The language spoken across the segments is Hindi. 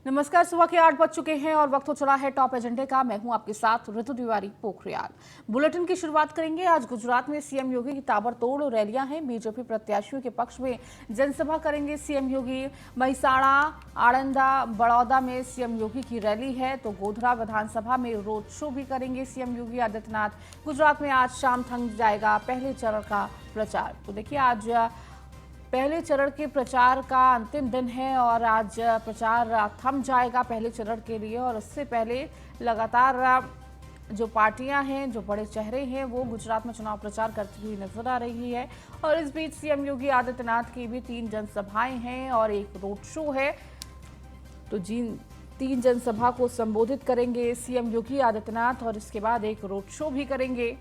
नमस्कार। सुबह के 8 बज चुके हैं और वक्त हो चला है टॉप एजेंडे का। मैं हूं आपके साथ ऋतु तिवारी पोखरियाल। बुलेटिन की शुरुआत करेंगे। आज गुजरात में सीएम योगी की ताबड़तोड़ रैलियां हैं। बीजेपी प्रत्याशियों के पक्ष में जनसभा करेंगे सीएम योगी। महिसाणा, आणंदा, बड़ौदा में सीएम योगी की रैली है तो गोधरा विधानसभा में रोड शो भी करेंगे सीएम योगी आदित्यनाथ। गुजरात में आज शाम थम जाएगा पहले चरण का प्रचार। तो देखिए, आज पहले चरण के प्रचार का अंतिम दिन है और आज प्रचार थम जाएगा पहले चरण के लिए। और उससे पहले लगातार जो पार्टियां हैं, जो बड़े चेहरे हैं, वो गुजरात में चुनाव प्रचार करती हुई नजर आ रही है। और इस बीच सीएम योगी आदित्यनाथ की भी 3 जनसभाएं हैं और एक रोड शो है। तो जिन 3 जनसभा को संबोधित करेंगे सीएम योगी आदित्यनाथ और इसके बाद एक रोड शो भी करेंगे।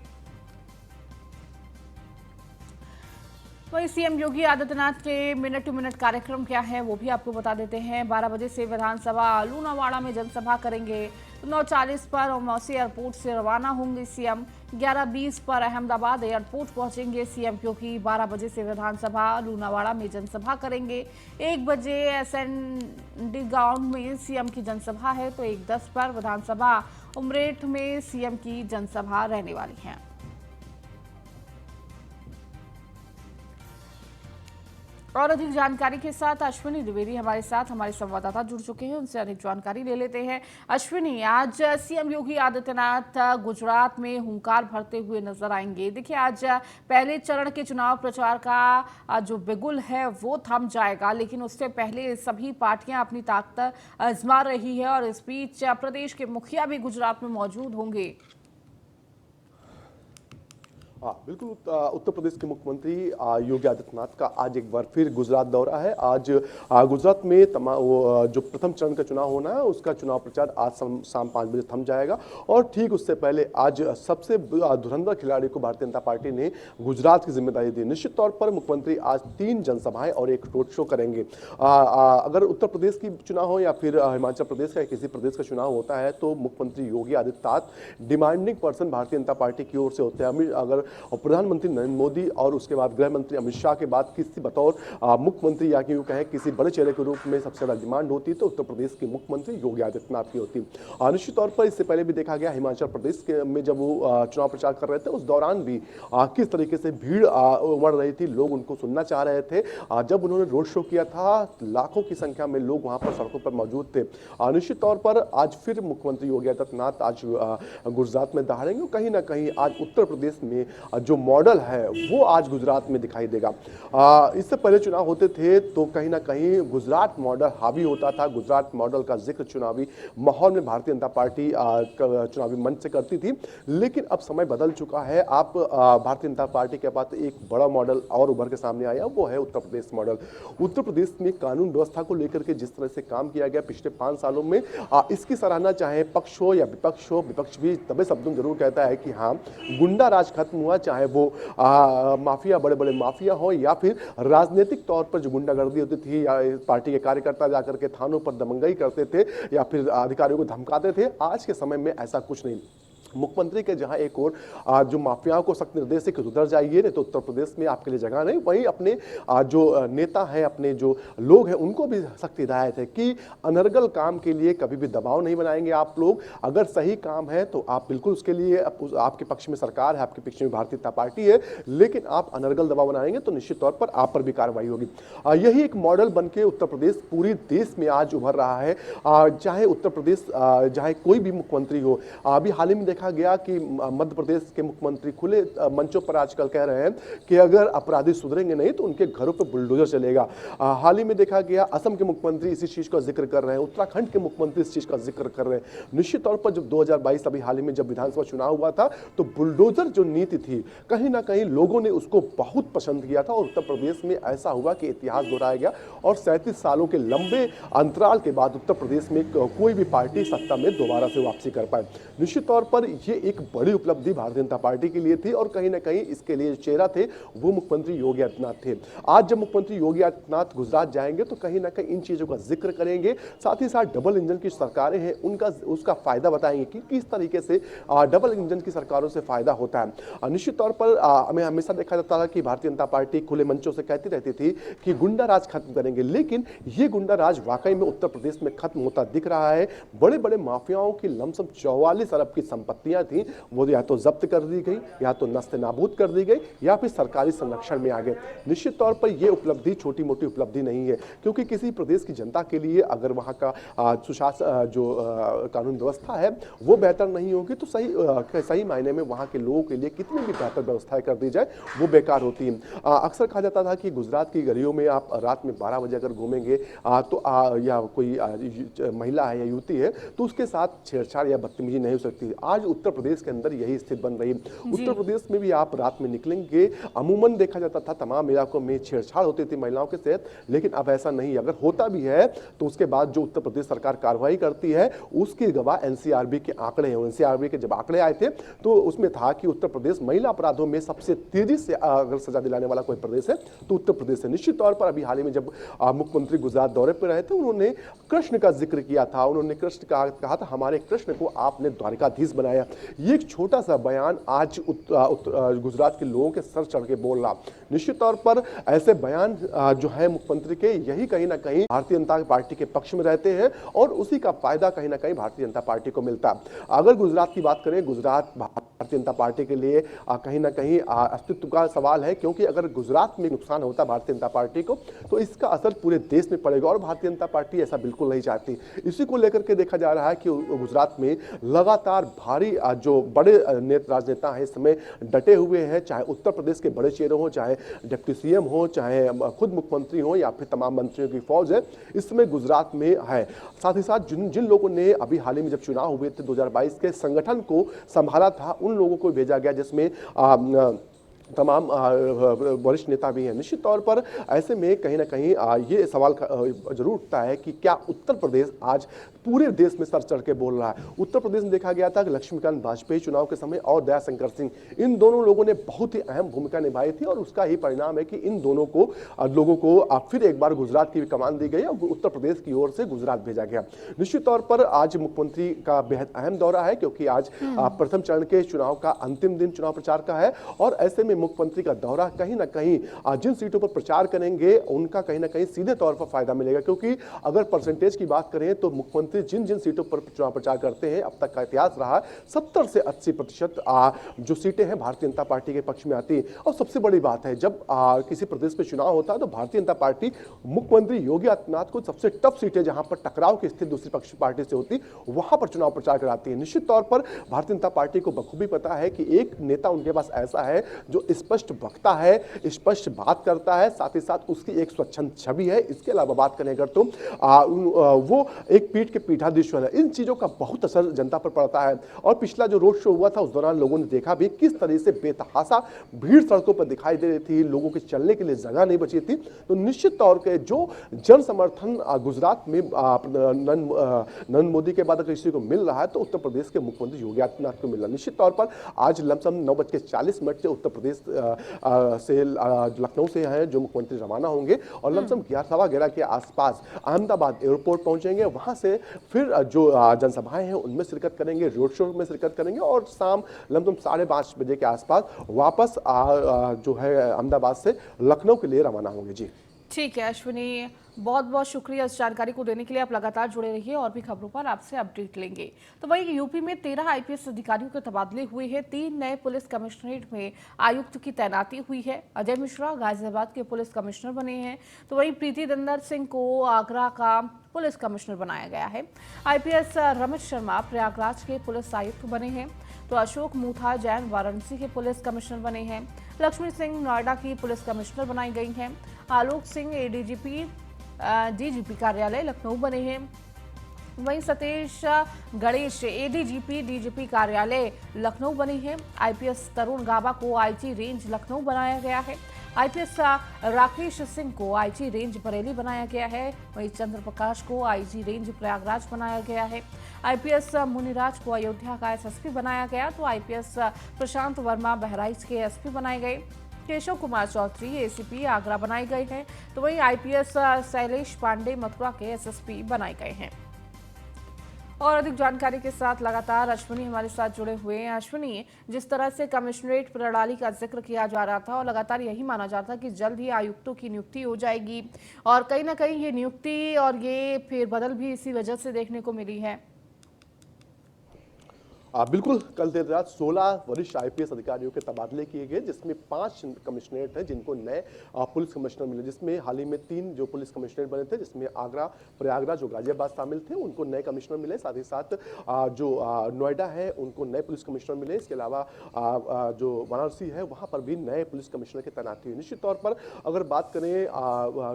वहीं सीएम योगी आदित्यनाथ के मिनट टू मिनट कार्यक्रम क्या है वो भी आपको बता देते हैं। 12 बजे से विधानसभा लूनावाड़ा में जनसभा करेंगे। 9:40 पर मौसी एयरपोर्ट से रवाना होंगे सीएम। 11:20 पर अहमदाबाद एयरपोर्ट पहुंचेंगे सीएम, क्योंकि 12 बजे से विधानसभा लूनावाड़ा में जनसभा करेंगे। 1 बजे एसएनडी ग्राउंड में सीएम की जनसभा है तो 1:10 पर विधानसभा उमरेठ में सीएम की जनसभा रहने वाली है। और अधिक जानकारी के साथ अश्विनी द्विवेदी हमारे साथ हमारे संवाददाता जुड़ चुके हैं, उनसे अधिक जानकारी ले लेते हैं। अश्विनी, आज सीएम योगी आदित्यनाथ गुजरात में हुंकार भरते हुए नजर आएंगे। देखिए, आज पहले चरण के चुनाव प्रचार का जो बिगुल है वो थम जाएगा, लेकिन उससे पहले सभी पार्टियां अपनी ताकत आजमा रही है और इस बीच प्रदेश के मुखिया भी गुजरात में मौजूद होंगे। हाँ बिल्कुल। उत्तर प्रदेश के मुख्यमंत्री योगी आदित्यनाथ का आज एक बार फिर गुजरात दौरा है। आज गुजरात में जो प्रथम चरण का चुनाव होना है उसका चुनाव प्रचार आज शाम 5 बजे थम जाएगा। और ठीक उससे पहले आज सबसे धुरंधर खिलाड़ी को भारतीय जनता पार्टी ने गुजरात की जिम्मेदारी दी। निश्चित तौर पर मुख्यमंत्री आज 3 जनसभाएं और एक रोड शो करेंगे। अगर उत्तर प्रदेश की चुनाव हो या फिर हिमाचल प्रदेश का किसी प्रदेश का चुनाव होता है तो मुख्यमंत्री Yogi Adityanath demanding person Bharatiya Janata party की ओर से होते हैं। अगर और प्रधानमंत्री नरेंद्र मोदी और उसके बाद गृह मंत्री अमित शाह के बाद किसी बतौर मुख्यमंत्री या यूं कहें किसी बड़े चेहरे के रूप में सबसे ज्यादा डिमांड होती तो उत्तर प्रदेश के मुख्यमंत्री योगी आदित्यनाथ की होती। निश्चित तौर पर इससे पहले भी देखा गया हिमाचल प्रदेश में जब वो चुनाव प्रचार कर रहे थे उस दौरान भी किस तरीके से भीड़ उमड़ रही थी, लोग उनको सुनना चाह रहे थे। जब उन्होंने रोड शो किया था लाखों की संख्या में लोग वहां पर सड़कों पर मौजूद थे। निश्चित तौर पर आज फिर मुख्यमंत्री योगी आदित्यनाथ आज गुजरात में दहाड़ेंगे। कहीं ना कहीं आज उत्तर प्रदेश में जो मॉडल है वो आज गुजरात में दिखाई देगा। इससे पहले चुनाव होते थे तो कहीं ना कहीं गुजरात मॉडल हावी होता था। गुजरात मॉडल का जिक्र चुनावी माहौल में भारतीय जनता पार्टी चुनावी मंच से करती थी, लेकिन अब समय बदल चुका है। आप भारतीय जनता पार्टी के पास एक बड़ा मॉडल और उभर के सामने आया, वो है उत्तर प्रदेश मॉडल। उत्तर प्रदेश में कानून व्यवस्था को लेकर के जिस तरह से काम किया गया पिछले 5 सालों में, इसकी सराहना चाहे पक्ष हो या विपक्ष हो, विपक्ष भी तबे शब्दों जरूर कहता है कि हाँ गुंडा राज खत्म हुआ, चाहे वो माफिया बड़े बड़े माफिया हो या फिर राजनीतिक तौर पर जो गुंडागर्दी होती थी या पार्टी के कार्यकर्ता जाकर के थानों पर दबंगई करते थे या फिर अधिकारियों को धमकाते थे। आज के समय में ऐसा कुछ नहीं। मुख्यमंत्री के जहां एक और जो माफियाओं को सख्त निर्देश से सुधर जाइए, नहीं तो उत्तर प्रदेश में आपके लिए जगह नहीं, वहीं अपने जो नेता हैं, अपने जो लोग हैं उनको भी सख्त हिदायत है कि अनर्गल काम के लिए कभी भी दबाव नहीं बनाएंगे आप लोग। अगर सही काम है तो आप बिल्कुल उसके लिए आपके पक्ष में सरकार है, आपके पक्ष में भारतीय जनता पार्टी है, लेकिन आप अनर्गल दबाव बनाएंगे तो निश्चित तौर पर आप पर भी कार्रवाई होगी। यही एक मॉडल बन के उत्तर प्रदेश पूरी देश में आज उभर रहा है। चाहे उत्तर प्रदेश चाहे कोई भी मुख्यमंत्री हो। अभी हाल ही में देखा गया कि मध्य प्रदेश के मुख्यमंत्री खुले मंचों पर आजकल कह रहे हैं कि अगर अपराधी सुधरेंगे नहीं तो उनके घरों पर बुलडोजर चलेगा। हाल ही में देखा गया असम के मुख्यमंत्री इसी चीज का जिक्र कर रहे हैं, उत्तराखंड के मुख्यमंत्री इस चीज का जिक्र कर रहे हैं। निश्चित तौर पर जब 2022 अभी हाल ही में जब विधानसभा चुनाव हुआ था तो बुलडोजर जो नीति थी कहीं ना कहीं लोगों ने उसको बहुत पसंद किया था और उत्तर प्रदेश में ऐसा हुआ कि इतिहास दोहराया गया और 37 सालों के लंबे अंतराल के बाद उत्तर प्रदेश में कोई भी पार्टी सत्ता में दोबारा से वापसी कर पाए। निश्चित तौर पर पर ये एक बड़ी उपलब्धि भारतीय जनता पार्टी के लिए थी और कहीं ना कहीं इसके लिए चेहरा थे वो मुख्यमंत्री योगी आदित्यनाथ थे। आज जब मुख्यमंत्री योगी आदित्यनाथ गुजरात जाएंगे तो कहीं ना कहीं इन चीजों का जिक्र करेंगे, साथ ही साथ डबल इंजन की सरकारें हैं उनका उसका फायदा बताएंगे कि किस तरीके से डबल इंजन की सरकारों से फायदा होता है। निश्चित तौर पर हमें हमेशा देखा जाता था कि भारतीय जनता पार्टी खुले मंचों से कहती रहती थी कि गुंडा राज खत्म करेंगे, लेकिन ये गुंडा राज वाकई में उत्तर प्रदेश में खत्म होता दिख रहा है। बड़े बड़े माफियाओं की लमसम 44 अरब की संपत्तियां थी, वो या तो जब्त कर दी गई, या तो नस्ते नाबूद कर दी गई, या फिर सरकारी संरक्षण में आ गए। निश्चित तौर पर यह उपलब्धि छोटी मोटी उपलब्धि नहीं है, क्योंकि किसी प्रदेश की जनता के लिए अगर वहां का सुशासन जो कानून व्यवस्था है वो बेहतर नहीं होगी तो सही मायने में वहां के लोगों के लिए कितनी भी बेहतर व्यवस्थाएं कर दी जाए वो बेकार होती है। अक्सर कहा जाता था कि गुजरात की गलियों में आप रात में 12 बजे अगर घूमेंगे तो या कोई महिला है या युवती है तो उसके साथ छेड़छाड़ या बदतमीजी नहीं हो सकती। आज उत्तर प्रदेश के अंदर यही स्थिति बन रही है। उत्तर प्रदेश में भी आप रात में निकलेंगे, अमूमन देखा जाता था तमाम इलाकों में छेड़छाड़ होती थी महिलाओं के साथ, लेकिन अब ऐसा नहीं। अगर होता भी है तो उसके बाद जो उत्तर प्रदेश सरकार कार्रवाई करती है उसकी गवाह एनसीआरबी के आंकड़े हैं। एनसीआरबी के जब आंकड़े आए थे तो उसमें था कि उत्तर प्रदेश महिला अपराधों में सबसे तेजी से अगर सजा दिलाने वाला कोई प्रदेश है तो उत्तर प्रदेश है। निश्चित तौर पर अभी हाल ही में जब मुख्यमंत्री गुजरात दौरे पर रहे थे उन्होंने कृष्ण का जिक्र किया था। उन्होंने कृष्ण का कहा था हमारे कृष्ण को आपने द्वारिकाधीश बनाया। ये एक छोटा सा बयान आज गुजरात के लोगों के सर चढ़ के बोल रहा। निश्चित तौर पर ऐसे बयान जो है मुख्यमंत्री के यही कहीं ना कहीं भारतीय जनता पार्टी के पक्ष में रहते हैं और उसी का फायदा कहीं ना कहीं भारतीय जनता पार्टी को मिलता है। अगर गुजरात की बात करें, गुजरात भारतीय जनता पार्टी के लिए कहीं ना कहीं अस्तित्व का सवाल है, क्योंकि अगर गुजरात में नुकसान होता है भारतीय जनता पार्टी को तो इसका असर पूरे देश में पड़ेगा और भारतीय जनता पार्टी ऐसा बिल्कुल नहीं चाहती। इसी को लेकर के देखा जा रहा है कि गुजरात में लगातार भारी जो बड़े राजनेता हैं इस समय डटे हुए हैं, चाहे उत्तर प्रदेश के बड़े चेहरे हो, चाहे डिप्टी सीएम हो, चाहे खुद मुख्यमंत्री हो या फिर तमाम मंत्रियों की फौज है, इस समय गुजरात में है। साथ ही साथ जिन लोगों ने अभी हाल ही में जब चुनाव हुए थे 2022 के संगठन को संभाला था उन लोगों को भेजा गया, जिसमें तमाम वरिष्ठ नेता भी हैं। निश्चित तौर पर ऐसे में कहीं ना कहीं ये सवाल जरूर उठता है कि क्या उत्तर प्रदेश आज पूरे देश में सर चढ़ के बोल रहा है। उत्तर प्रदेश में देखा गया था कि लक्ष्मीकांत वाजपेयी चुनाव के समय और दयाशंकर सिंह, इन दोनों लोगों ने बहुत ही अहम भूमिका निभाई थी और उसका ही परिणाम है कि इन दोनों लोगों को फिर एक बार गुजरात की भी कमान दी गई और उत्तर प्रदेश की ओर से गुजरात भेजा गया। निश्चित तौर पर आज मुख्यमंत्री का बेहद अहम दौरा है, क्योंकि आज प्रथम चरण के चुनाव का अंतिम दिन चुनाव प्रचार का है और ऐसे में मुख्यमंत्री का दौरा कहीं ना कहीं जिन सीटों पर प्रचार करेंगे उनका कहीं ना कहीं सीधे तौर पर फायदा मिलेगा, क्योंकि अगर परसेंटेज की बात करें तो मुख्यमंत्री जिन जिन सीटों पर चुनाव प्रचार करते हैं, अब तक का इतिहास रहा 70 से 80% जो सीटें हैं भारतीय जनता पार्टी के पक्ष में आती है। और सबसे बड़ी बात है, जब किसी प्रदेश में चुनाव होता है तो भारतीय जनता पार्टी मुख्यमंत्री योगी आदित्यनाथ को सबसे टफ सीटें जहां पर टकराव की स्थिति दूसरी पक्ष पार्टी से होती वहां पर चुनाव प्रचार कराती है। निश्चित तौर पर भारतीय जनता पार्टी को बखूबी पता है कि एक नेता उनके पास ऐसा है जो स्पष्ट वक्ता है, स्पष्ट बात करता है, साथ ही साथ उसकी एक स्वच्छंद छवि है। इसके अलावा बात करें अगर तो वो एक पीठ के पीठाधीश्वर है। इन चीजों का बहुत असर जनता पर पड़ता है और पिछला जो रोड शो हुआ था उस दौरान लोगों ने देखा भी किस तरह से बेतहासा भीड़ सड़कों पर दिखाई दे रही थी, लोगों के चलने के लिए जगह नहीं बची थी। तो निश्चित तौर पर जो जन समर्थन गुजरात में नरेंद्र मोदी के बाद किसी को मिल रहा है तो उत्तर प्रदेश के मुख्यमंत्री योगी आदित्यनाथ को मिल रहा है। निश्चित तौर पर आज लमसम 9:40 से उत्तर प्रदेश से लखनऊ से हैं जो मुख्यमंत्री रवाना होंगे और लमसम 11:15 के आसपास अहमदाबाद एयरपोर्ट पहुंचेंगे। वहां से फिर जो जनसभाएं हैं उनमें शिरकत करेंगे, रोड शो में शिरकत करेंगे और शाम लमसम 5:30 बजे के आसपास वापस जो है अहमदाबाद से लखनऊ के लिए रवाना होंगे। जी ठीक है अश्विनी, बहुत बहुत शुक्रिया इस जानकारी को देने के लिए। आप लगातार जुड़े रहिए और भी खबरों पर आपसे अपडेट लेंगे। तो वहीं यूपी में 13 आईपीएस अधिकारियों के तबादले हुए हैं। 3 नए पुलिस कमिश्नरेट में आयुक्त की तैनाती हुई है। अजय मिश्रा गाजियाबाद के पुलिस कमिश्नर बने हैं, तो वहीं प्रीति दंदर सिंह को आगरा का पुलिस कमिश्नर बनाया गया है। आईपीएस रमेश शर्मा प्रयागराज के पुलिस आयुक्त बने हैं, तो अशोक मूथा जैन वाराणसी के पुलिस कमिश्नर बने हैं। लक्ष्मी सिंह नोएडा की पुलिस कमिश्नर बनाई गई हैं। आलोक सिंह एडीजीपी डीजीपी कार्यालय लखनऊ बने हैं। वहीं सतीश गणेश एडीजीपी डीजीपी कार्यालय लखनऊ बनी है। आईपीएस तरुण गाबा को आईजी रेंज लखनऊ बनाया गया है। आईपीएस राकेश सिंह को आईजी रेंज बरेली बनाया गया है। वहीं चंद्र प्रकाश को आईजी रेंज प्रयागराज बनाया गया है। आईपीएस मुनिराज को अयोध्या का एसएसपी बनाया गया, तो आईपीएस प्रशांत वर्मा बहराइच के एसपी बनाए गए। केशव कुमार चौधरी एसीपी आगरा बनाए गए हैं, तो वहीं आईपीएस शैलेश पांडे मथुरा के एसएसपी बनाए गए हैं। और अधिक जानकारी के साथ लगातार अश्विनी हमारे साथ जुड़े हुए हैं। अश्विनी, जिस तरह से कमिश्नरेट प्रणाली का जिक्र किया जा रहा था और लगातार यही माना जा रहा था कि जल्द ही आयुक्तों की नियुक्ति हो जाएगी, और कहीं ना कहीं ये नियुक्ति और ये फेरबदल भी इसी वजह से देखने को मिली है। बिल्कुल, कल देर रात 16 वरिष्ठ आईपीएस अधिकारियों के तबादले किए गए, जिसमें 5 कमिश्नरेट हैं जिनको नए पुलिस कमिश्नर मिले, जिसमें हाल ही में 3 जो पुलिस कमिश्नरेट बने थे, जिसमें आगरा, प्रयागराज और गाजियाबाद शामिल थे, उनको नए कमिश्नर मिले। साथ ही साथ जो नोएडा है उनको नए पुलिस कमिश्नर मिले। इसके अलावा जो वाराणसी है वहाँ पर भी नए पुलिस कमिश्नर की तैनाती हुई। निश्चित तौर पर अगर बात करें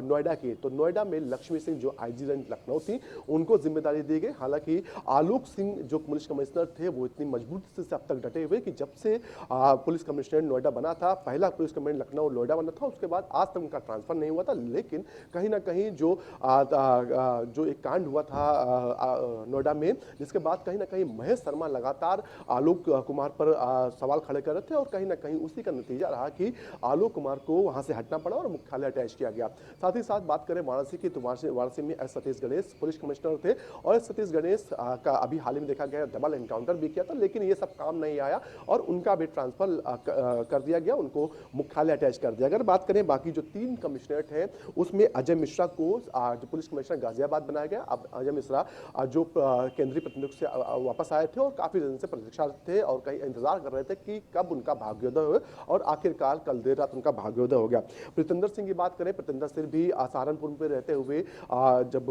नोएडा की, तो नोएडा में लक्ष्मी सिंह जो आईजी रेंज लखनऊ थी, उनको जिम्मेदारी दी गई। हालांकि आलोक सिंह जो पुलिस कमिश्नर थे वो इतनी मजबूती से अब तक डटे हुए कि जब से पुलिस कमिश्नर नोएडा बना था, पहला पुलिस कमिश्नर लखनऊ नोएडा बना था, उसके बाद आज तक उनका ट्रांसफर नहीं हुआ था। लेकिन कहीं ना कहीं जो एक कांड हुआ था नोएडा में, जिसके बाद कहीं ना कहीं महेश शर्मा लगातार आलोक कुमार पर सवाल खड़े कर रहे थे, और कहीं ना कहीं उसी का नतीजा रहा कि आलोक कुमार को वहां से हटना पड़ा और मुख्यालय अटैच किया गया। साथ ही साथ बात करें वाराणसी की, तो वाराणसी में S Satish Ganesh police commissioner थे, और एस सतीश गणेश का अभी हाल ही में देखा गया डबल एनकाउंटर भी किया था, लेकिन ये सब काम नहीं आया और उनका भी ट्रांसफर कर दिया गया, उनको मुख्यालय अटैच कर दिया। अगर बात करें बाकी जो 3 कमिश्नरेट हैं, उसमें अजय मिश्रा को जो पुलिस कमिश्नर गाजियाबाद बनाया गया। अब अजय मिश्रा जो केंद्रीय प्रतिनिधित्व से वापस आए थे और काफी दिन से प्रतीक्षा थे और कहीं इंतजार कर रहे थे कि कब उनका भाग्योदय हो, और आखिरकार कल देर रात उनका भाग्योदय हो गया। प्रीतिंदर सिंह की बात करें, प्रीतिंदर सिंह भी सहारनपुर में रहते हुए जब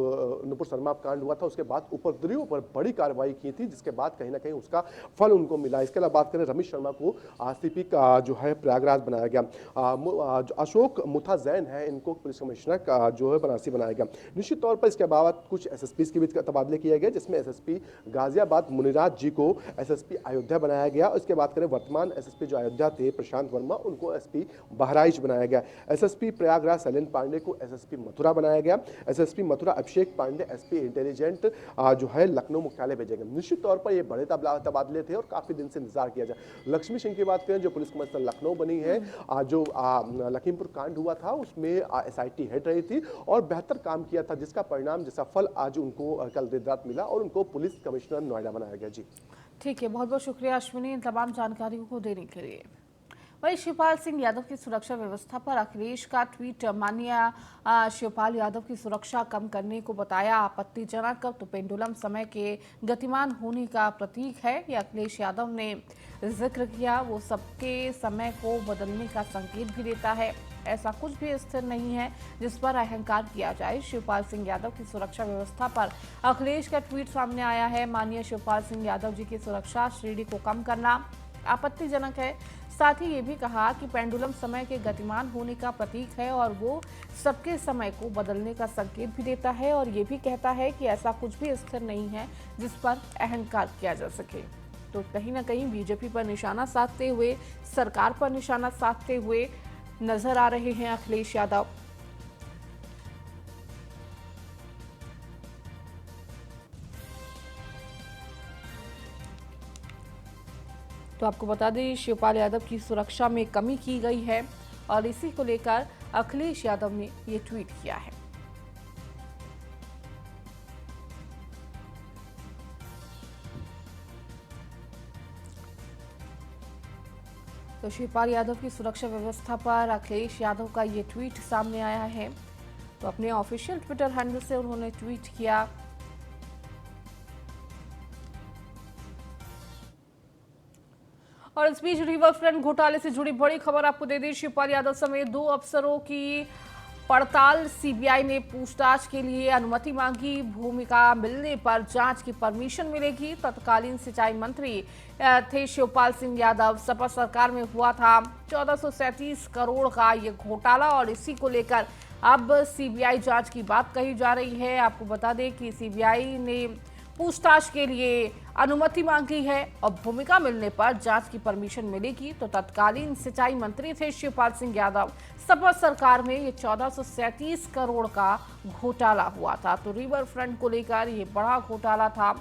नुपुर शर्मा कांड हुआ था उसके बाद उपद्रवियों पर बड़ी कार्रवाई की थी, जिसके बाद कहीं ना कहीं उसका फल उनको मिला। इसके अलावा बात करें रमेश शर्मा को सीपी का जो है प्रयागराज बनाया गया। जो अशोक मुथा जैन है, इनको पुलिस कमिश्नर का जो है बनारसी बनाया गया। निश्चित तौर पर इसके अलावा कुछ एसएसपी के बीच तबादले किए गए, जिसमें एसएसपी गाजियाबाद मुनिराज जी को एसएसपी अयोध्या बनाया गया। इसके बात करें वर्तमान एसएसपी जो अयोध्या थे प्रशांत वर्मा, उनको एसपी बहराइच बनाया गया। एसएसपी प्रयागराज शैलेन पांडे को एसएसपी मथुरा बनाया गया। एसएसपी मथुरा अभिषेक पांडे एसपी इंटेलिजेंट जो है लखनऊ मुख्यालय भेजे गए। निश्चित तौर पर ये बड़े तबादले थे और काफी दिन से इंतजार किया जाए। लक्ष्मी सिंह की बात करें, जो पुलिस कमिश्नर लखनऊ बनी है, जो लखीमपुर कांड हुआ था उसमें एसआईटी हेड रही थी और बेहतर काम किया था, जिसका परिणाम जिसका फल आज उनको कल देर रात मिला और उनको पुलिस कमिश्नर नोएडा बनाया गया। जी ठीक है, बहुत बहुत शुक्रिया अश्विनी इन तमाम जानकारियों को देने के लिए। वहीं शिवपाल सिंह यादव की सुरक्षा व्यवस्था पर अखिलेश का ट्वीट माननीय शिवपाल यादव की सुरक्षा कम करने को बताया आपत्तिजनक, तो पेंडुलम समय के गतिमान होने का प्रतीक है, ये अखिलेश यादव ने जिक्र किया। वो सबके समय को बदलने का संकेत भी देता है, ऐसा कुछ भी स्थिर नहीं है जिस पर अहंकार किया जाए। शिवपाल सिंह यादव की सुरक्षा व्यवस्था पर अखिलेश का ट्वीट सामने आया है। माननीय शिवपाल सिंह यादव जी की सुरक्षा श्रेणी को कम करना आपत्तिजनक है। साथ ही ये भी कहा कि पेंडुलम समय के गतिमान होने का प्रतीक है और वो सबके समय को बदलने का संकेत भी देता है, और ये भी कहता है कि ऐसा कुछ भी स्थिर नहीं है जिस पर अहंकार किया जा सके। तो कहीं ना कहीं बीजेपी पर निशाना साधते हुए, सरकार पर निशाना साधते हुए नजर आ रहे हैं अखिलेश यादव। तो आपको बता दें, शिवपाल यादव की सुरक्षा में कमी की गई है और इसी को लेकर अखिलेश यादव ने ये ट्वीट किया है। तो शिवपाल यादव की सुरक्षा व्यवस्था पर अखिलेश यादव का ये ट्वीट सामने आया है। तो अपने ऑफिशियल ट्विटर हैंडल से उन्होंने ट्वीट किया। और इस बीच रिवर फ्रंट घोटाले से जुड़ी बड़ी खबर आपको दे दी। शिवपाल यादव समेत 2 अफसरों की पड़ताल, सीबीआई ने पूछताछ के लिए अनुमति मांगी। भूमिका मिलने पर जांच की परमिशन मिलेगी। तत्कालीन सिंचाई मंत्री थे शिवपाल सिंह यादव। सपा सरकार में हुआ था 1437 करोड़ का ये घोटाला और इसी को लेकर अब सीबीआई जांच की बात कही जा रही है। आपको बता दें कि सीबीआई ने पूछताछ के लिए अनुमति मांगी है और भूमिका मिलने पर जांच की परमिशन मिलेगी। तो तत्कालीन सिंचाई मंत्री थे शिवपाल सिंह यादव। सपा सरकार में ये 1437 करोड़ का घोटाला हुआ था। तो रिवर फ्रंट को लेकर ये बड़ा घोटाला था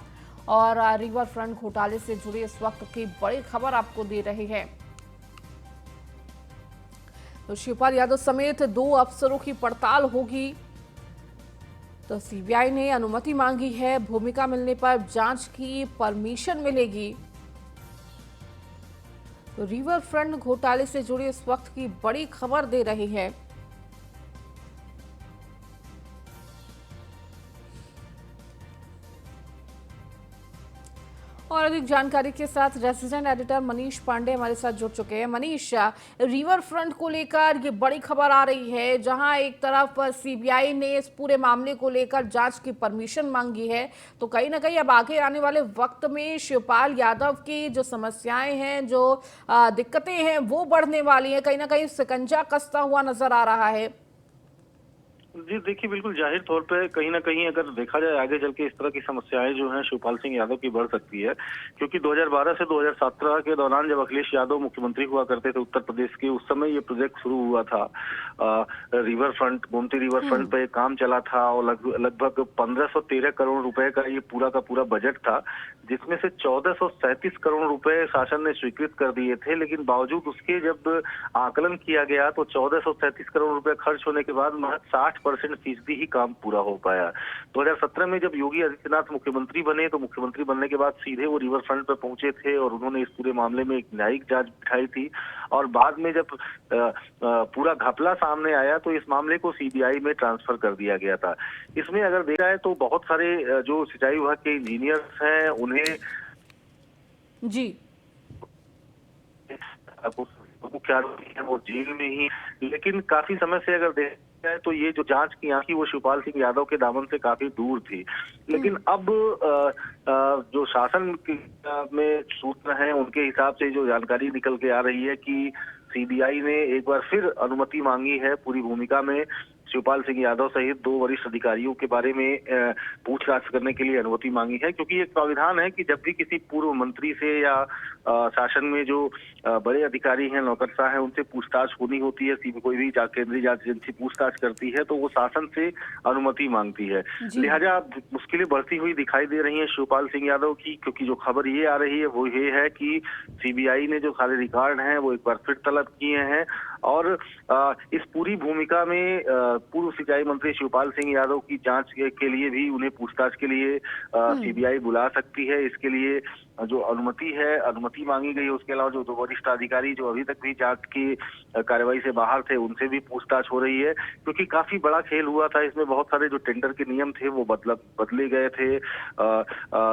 और रिवर फ्रंट घोटाले से जुड़ी इस वक्त की बड़ी खबर आपको दे रहे हैं। तो शिवपाल यादव समेत 2 अफसरों की पड़ताल होगी। तो सीबीआई ने अनुमति मांगी है, भूमिका मिलने पर जांच की परमिशन मिलेगी। तो रिवर फ्रंट घोटाले से जुड़ी इस वक्त की बड़ी खबर दे रही है। और अधिक जानकारी के साथ रेसिडेंट एडिटर मनीष पांडे हमारे साथ जुड़ चुके हैं। मनीष, रिवर फ्रंट को लेकर ये बड़ी खबर आ रही है, जहां एक तरफ सीबीआई ने इस पूरे मामले को लेकर जांच की परमिशन मांगी है, तो कहीं ना कहीं अब आगे आने वाले वक्त में शिवपाल यादव की जो समस्याएं हैं, जो दिक्कतें हैं, वो बढ़ने वाली हैं। कहीं ना कहीं शिकंजा कसता हुआ नजर आ रहा है। जी देखिए, बिल्कुल जाहिर तौर पे कहीं ना कहीं अगर देखा जाए आगे चल के इस तरह की समस्याएं जो हैं शिवपाल सिंह यादव की बढ़ सकती है, क्योंकि 2012 से 2017 के दौरान जब अखिलेश यादव मुख्यमंत्री हुआ करते थे उत्तर प्रदेश के, उस समय ये प्रोजेक्ट शुरू हुआ था। River front, Gomti river front पे काम चला था और लगभग 1513 करोड़ रुपए का ये पूरा का पूरा बजट था, जिसमें से 1437 करोड़ रुपए शासन ने स्वीकृत कर दिए थे। लेकिन बावजूद उसके जब आकलन किया गया तो 1437 करोड़ रुपए खर्च होने के बाद महज 60% ही काम पूरा हो पाया। 2017 में जब योगी आदित्यनाथ मुख्यमंत्री बने, तो मुख्यमंत्री बनने के बाद सीधे वो रिवर फ्रंट पे पहुंचे थे और उन्होंने इस पूरे मामले में एक न्यायिक जांच बिठाई थी। और बाद में जब पूरा घपला सामने आया तो इस मामले को सीबीआई में ट्रांसफर कर दिया गया था। इसमें अगर देखा जाए तो बहुत सारे जो सिंचाई विभाग के इंजीनियर्स हैं उन्हें जी मुख्य आरोपी है वो जेल में ही, लेकिन काफी समय से अगर देखा जाए तो ये जो जांच की आंखी वो शिवपाल सिंह यादव के दामन से काफी दूर थी। लेकिन अब जो शासन में सूत्र हैं उनके हिसाब से जो जानकारी निकल के आ रही है कि सीबीआई ने एक बार फिर अनुमति मांगी है पूरी भूमिका में शिवपाल सिंह यादव सहित 2 वरिष्ठ अधिकारियों के बारे में पूछताछ करने के लिए अनुमति मांगी है, क्योंकि एक प्राविधान है कि जब भी किसी पूर्व मंत्री से या शासन में जो बड़े अधिकारी हैं, नौकरशाह हैं, उनसे पूछताछ होनी होती है, कोई भी केंद्रीय जांच एजेंसी पूछताछ करती है तो वो शासन से अनुमति मांगती है। लिहाजा मुश्किलें बढ़ती हुई दिखाई दे रही हैं शिवपाल सिंह यादव की, क्योंकि जो खबर ये आ रही है वो ये है कि सीबीआई ने जो सारे रिकॉर्ड हैं वो एक बार फिर तलब किए हैं और इस पूरी भूमिका में पूर्व सिंचाई मंत्री शिवपाल सिंह यादव की जांच के लिए भी उन्हें पूछताछ के लिए सीबीआई बुला सकती है। इसके लिए जो अनुमति मांगी गई है। उसके अलावा जो 2 वरिष्ठ अधिकारी जो अभी तक भी जांच की कार्रवाई से बाहर थे उनसे भी पूछताछ हो रही है, क्योंकि काफी बड़ा खेल हुआ था। इसमें बहुत सारे जो टेंडर के नियम थे वो बदले गए थे।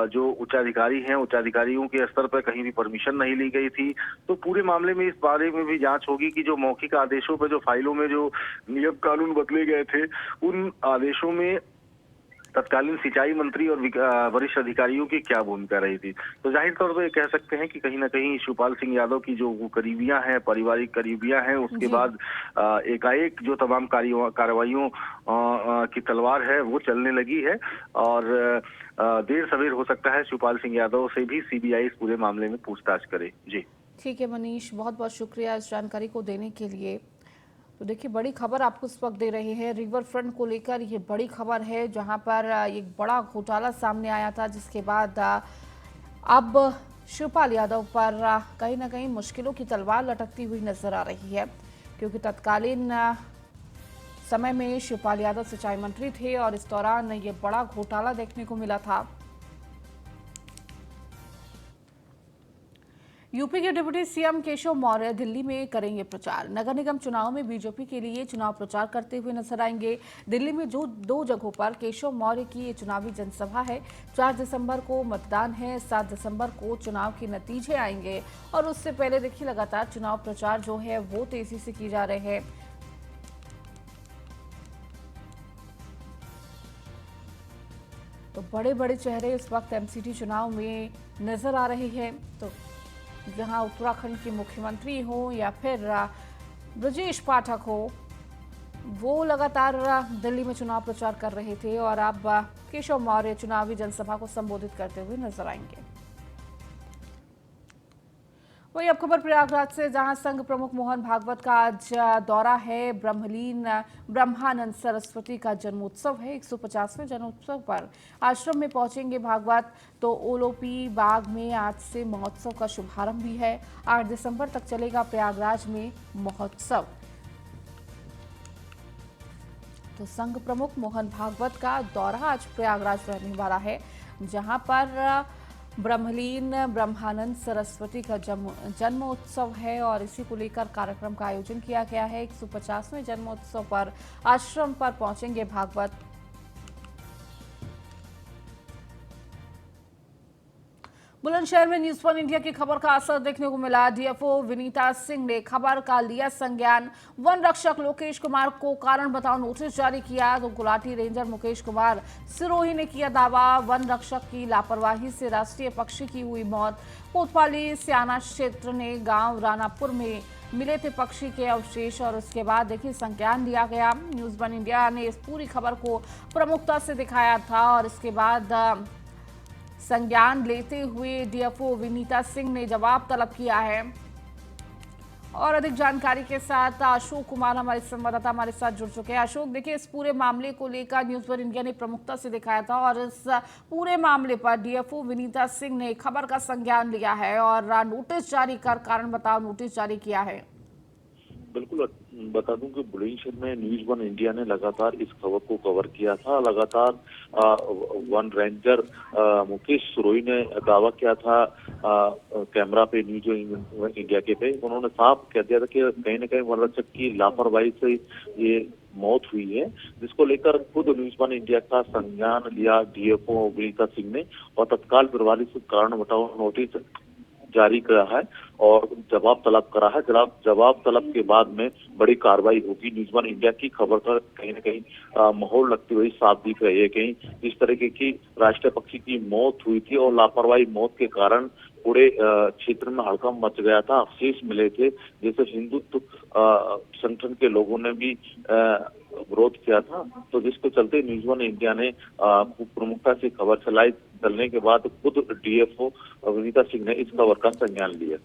जो उच्चाधिकारी हैं, उच्चाधिकारियों के स्तर पर कहीं भी परमिशन नहीं ली गई थी। तो पूरे मामले में इस बारे में भी जांच होगी कि जो मौखिक आदेशों पर जो फाइलों में जो नियम कानून बदले गए थे उन आदेशों में तत्कालीन सिंचाई मंत्री और वरिष्ठ अधिकारियों की क्या भूमिका रही थी। तो जाहिर तौर पर कह सकते हैं कि कहीं ना कहीं शिवपाल सिंह यादव की जो करीबियां हैं, पारिवारिक करीबियां हैं, उसके बाद एकाएक जो तमाम कार्रवाइयों की तलवार है वो चलने लगी है और देर सवेर हो सकता है शिवपाल सिंह यादव से भी सीबीआई इस पूरे मामले में पूछताछ करे। जी ठीक है मनीष, बहुत बहुत शुक्रिया इस जानकारी को देने के लिए। तो देखिए, बड़ी खबर आपको इस वक्त दे रहे हैं। रिवर फ्रंट को लेकर ये बड़ी खबर है, जहां पर एक बड़ा घोटाला सामने आया था, जिसके बाद अब शिवपाल यादव पर कहीं ना कहीं मुश्किलों की तलवार लटकती हुई नजर आ रही है, क्योंकि तत्कालीन समय में शिवपाल यादव सिंचाई मंत्री थे और इस दौरान ये बड़ा घोटाला देखने को मिला था। यूपी के डिप्टी सीएम केशव मौर्य दिल्ली में करेंगे प्रचार। नगर निगम चुनाव में बीजेपी के लिए चुनाव प्रचार करते हुए नजर आएंगे। दिल्ली में जो 2 जगहों पर केशव मौर्य की ये चुनावी जनसभा है। 4 दिसंबर को मतदान है, 7 दिसंबर को चुनाव के नतीजे आएंगे और उससे पहले देखिए लगातार चुनाव प्रचार जो है वो तेजी से किए जा रहे हैं। तो बड़े बड़े चेहरे इस वक्त एमसीडी चुनाव में नजर आ रहे हैं। तो जहां उत्तराखंड के मुख्यमंत्री हो या फिर ब्रजेश पाठक हो, वो लगातार दिल्ली में चुनाव प्रचार कर रहे थे और अब केशव मौर्य चुनावी जनसभा को संबोधित करते हुए नजर आएंगे। वही अब खबर प्रयागराज से, जहां संघ प्रमुख मोहन भागवत का आज दौरा है। ब्रह्मलीन ब्रह्मानंद सरस्वती का जन्मोत्सव है। 150वें जन्मोत्सव पर आश्रम में पहुंचेंगे भागवत। तो ओलोपी बाग में आज से महोत्सव का शुभारंभ भी है। 8 दिसंबर तक चलेगा प्रयागराज में महोत्सव। तो संघ प्रमुख मोहन भागवत का दौरा आज प्रयागराज रहने वाला है, जहां पर ब्रह्मलीन ब्रह्मानंद सरस्वती का जन्मोत्सव है और इसी को लेकर कार्यक्रम का आयोजन किया गया है। 150वें जन्मोत्सव पर आश्रम पर पहुंचेंगे भागवत। बुलंदशहर में न्यूज़ 1 इंडिया की खबर का असर देखने को मिला। डीएफओ विनीता सिंह ने खबर का लिया संज्ञान। वन रक्षक लोकेश कुमार को कारण बताओ नोटिस जारी किया। तो गुलाटी रेंजर मुकेश कुमार सिरोही ने किया दावा, वन रक्षक की लापरवाही से राष्ट्रीय पक्षी की हुई मौत। कोतवाली स्याना क्षेत्र ने गांव रानापुर में मिले थे पक्षी के अवशेष और उसके बाद देखिए संज्ञान लिया गया। न्यूज़ 1 इंडिया ने इस पूरी खबर को प्रमुखता से दिखाया था और इसके बाद संज्ञान लेते हुए डीएफओ विनीता सिंह ने जवाब तलब किया है। और अधिक जानकारी के साथ अशोक कुमार हमारे संवाददाता हमारे साथ जुड़ चुके हैं। अशोक, देखिए इस पूरे मामले को लेकर न्यूज़ 1 इंडिया ने प्रमुखता से दिखाया था और इस पूरे मामले पर डीएफओ विनीता सिंह ने खबर का संज्ञान लिया है और नोटिस जारी कर कारण बताओ नोटिस जारी किया है। बिल्कुल बता दूं कि बुलंदशहर में न्यूज़ 1 इंडिया ने लगातार इस खबर को कवर किया था। लगातार वन रेंजर मुकेश सुरोई ने दावा किया था कैमरा पे न्यूज़ इंडिया के पे। उन्होंने साफ कह दिया था कि कहीं न कहीं वन रक्षक की लापरवाही से ये मौत हुई है, जिसको लेकर खुद न्यूज़ 1 इंडिया का संज्ञान लिया डीएफओ विनीता सिंह ने और तत्काल प्रभावी से कारण बताओ नोटिस जारी करा है और जवाब तलब करा है। जवाब तलब के बाद में बड़ी कार्रवाई होगी। न्यूज़ 1 इंडिया की खबर का कहीं न कहीं माहौल लगती हुई साफ दिख रही है। कहीं इस तरीके की राष्ट्रीय पक्षी की मौत हुई थी और लापरवाही मौत के कारण पूरे क्षेत्र में हड़कंप मच गया था। अवशेष मिले थे, जैसे हिंदुत्व संगठन के लोगों ने भी विरोध किया था। तो जिसको चलते न्यूज़ 1 इंडिया ने प्रमुखता से खबर चलने के बाद खुद डीएफओ विनीता सिंह ने इस खबर का संज्ञान लिया।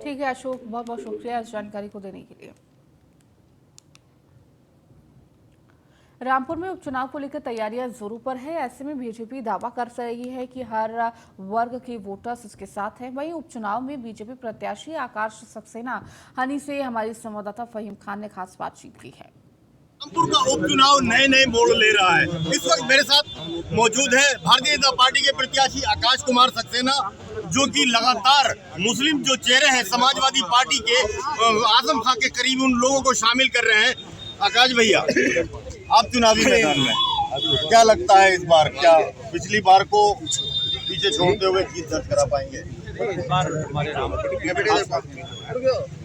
ठीक है अशोक, बहुत बहुत शुक्रिया इस जानकारी को देने के लिए। रामपुर में उपचुनाव को लेकर तैयारियां जोरों पर है। ऐसे में बीजेपी दावा कर रही है कि हर वर्ग के वोटर्स इसके साथ हैं। वहीं उपचुनाव में बीजेपी प्रत्याशी आकाश सक्सेना हनी से हमारी संवाददाता फहीम खान ने खास बातचीत की है। रामपुर का उपचुनाव नए मोड़ ले रहा है। इस वक्त मेरे साथ मौजूद है भारतीय जनता पार्टी के प्रत्याशी आकाश कुमार सक्सेना, जो कि लगातार मुस्लिम जो चेहरे हैं समाजवादी पार्टी के आजम खां के करीब उन लोगों को शामिल कर रहे हैं। आकाश भैया, आप चुनावी मैदान में, क्या लगता है इस बार क्या पिछली बार को पीछे छोड़ते हुए जीत दर्ज करा पाएंगे? इस बार हमारे रामपुर के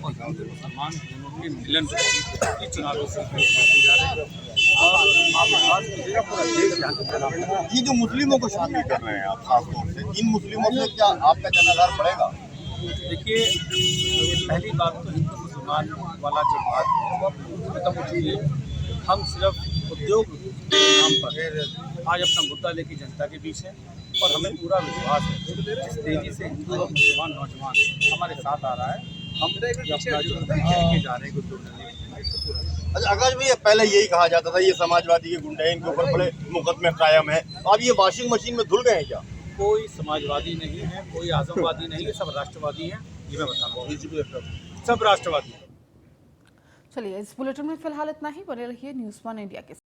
मुसलमान के मिलन की चुनावी जा रहे हैं और पूरा देश ये जो मुस्लिमों को शामिल कर रहे हैं आप खासतौर से, इन मुस्लिमों से क्या आपका जनाधार बढ़ेगा? देखिए, पहली बात तो हिंदू मुसलमान वाला जो बात है वो खत्म हो चुकी है। हम सिर्फ उद्योग के नाम पर आज अपना मुद्दा लेके जनता के बीच है और हमें पूरा विश्वास है जिस तेजी से हिंदू और मुसलमान नौजवान हमारे साथ आ रहा है, हम अपना जो लेके जा रहे हैं अच्छा आकाश भैया, पहले यही कहा जाता था ये समाजवादी के गुंडे हैं, इनके ऊपर बड़े मुकदमे कायम है, अब ये वॉशिंग मशीन में धुल गए हैं क्या? कोई समाजवादी नहीं है, कोई आजमवादी नहीं है, सब राष्ट्रवादी है। ये मैं बता रहा हूँ, सब राष्ट्रवादी है। चलिए इस बुलेटिन में फिलहाल इतना ही। बने रहिए न्यूज़ 1 इंडिया के